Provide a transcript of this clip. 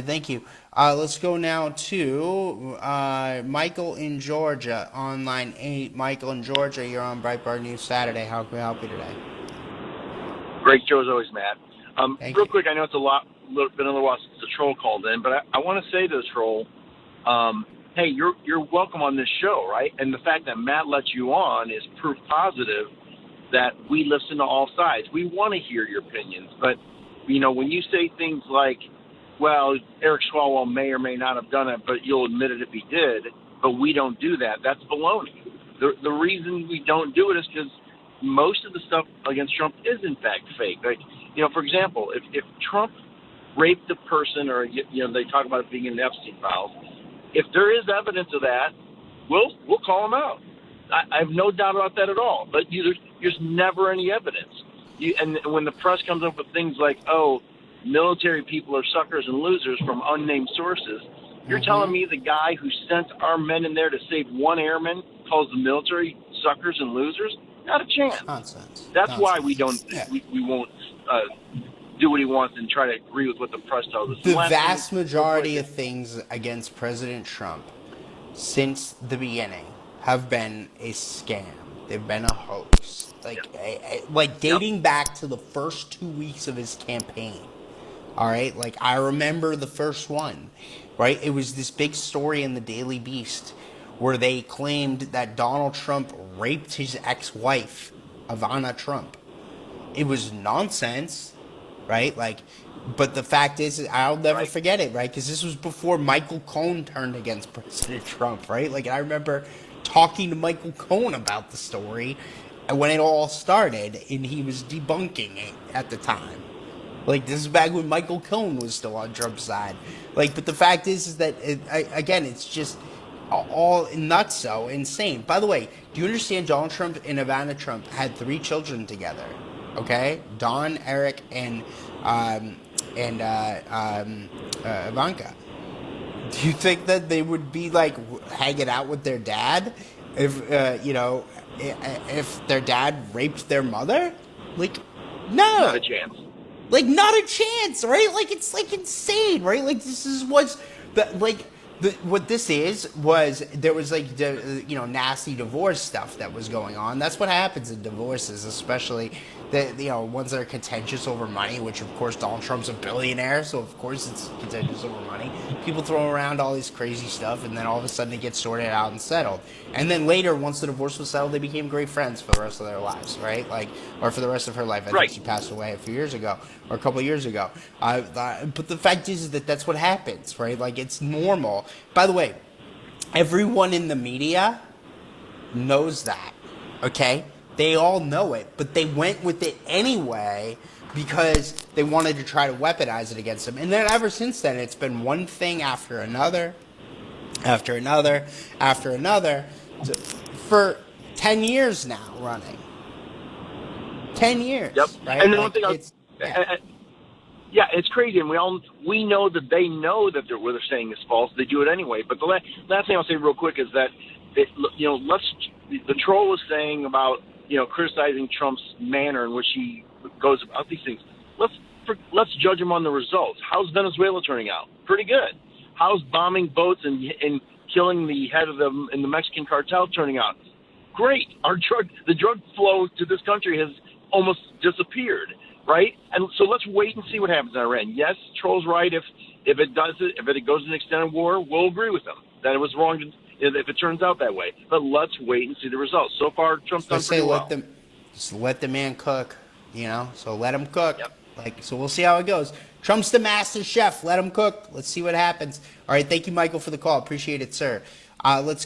Thank you. Let's go now to Michael in Georgia on line 8. Michael in Georgia, you're on Breitbart News Saturday. How can we help you today? Great show as always, Matt. Thank Real you. quick, I know it's been a little while since the troll called in, but I want to say to the troll, hey, you're welcome on this show, right? And the fact that Matt lets you on is proof positive that we listen to all sides. We want to hear your opinions, but when you say things like, well, Eric Swalwell may or may not have done it, but you'll admit it if he did, but we don't do that, that's baloney. The reason we don't do it is because most of the stuff against Trump is in fact fake. Like, for example, if Trump raped a person, or they talk about it being in the Epstein files, if there is evidence of that, we'll call him out. I have no doubt about that at all. But there's never any evidence. And when the press comes up with things like, oh, military people are suckers and losers from unnamed sources, you're telling me the guy who sent our men in there to save one airman calls the military suckers and losers? Not a chance. Nonsense. That's Nonsense. why we don't. Yeah. We won't do what he wants and try to agree with what the press tells us. The vast majority of things against President Trump since the beginning have been a scam. They've been a hoax. Like dating back to the first 2 weeks of his campaign. All right? Like, I remember the first one, right? It was this big story in the Daily Beast where they claimed that Donald Trump raped his ex-wife, Ivana Trump. It was nonsense, right? But the fact is, I'll never forget it, right? Because this was before Michael Cohen turned against President Trump, right? Like, I remember talking to Michael Cohen about the story when it all started, and he was debunking it at the time. Like, this is back when Michael Cohen was still on Trump's side. But the fact is that, again, it's just all nutso, insane. By the way, do you understand Donald Trump and Ivana Trump had 3 children together? Okay? Don, Eric, and Ivanka. Do you think that they would be, hanging out with their dad if their dad raped their mother? No. Not a chance. Not a chance, right? It's, insane, right? This is what's... what this was there was nasty divorce stuff that was going on. That's what happens in divorces, especially the ones that are contentious over money, which of course Donald Trump's a billionaire, so of course it's contentious over money. People throw around all this crazy stuff, and then all of a sudden it gets sorted out and settled. And then later, once the divorce was settled, they became great friends for the rest of their lives, right? Or for the rest of her life. I think she passed away a few years ago, or a couple of years ago. But the fact is that that's what happens, right? It's normal. By the way, everyone in the media knows that, okay? They all know it, but they went with it anyway because they wanted to try to weaponize it against him. And then ever since then, it's been one thing after another, after another, after another, for 10 years now running. 10 years. Yep. Right? And then one thing it's crazy, and we know that they know that what they're saying is false. They do it anyway. But the last thing I'll say real quick is that the troll was saying about criticizing Trump's manner in which he goes about these things. Let's judge him on the results. How's Venezuela turning out? Pretty good. How's bombing boats and killing the head of the Mexican cartel turning out? Great. The drug flow to this country has almost disappeared. Right? And so let's wait and see what happens in Iran. Yes, Troll's right. If it goes to an extended war, we'll agree with them that it was wrong if it turns out that way. But let's wait and see the results. So far, Trump's done pretty well. Just let the man cook, So let him cook. Yep. So we'll see how it goes. Trump's the master chef. Let him cook. Let's see what happens. All right. Thank you, Michael, for the call. Appreciate it, sir. Let's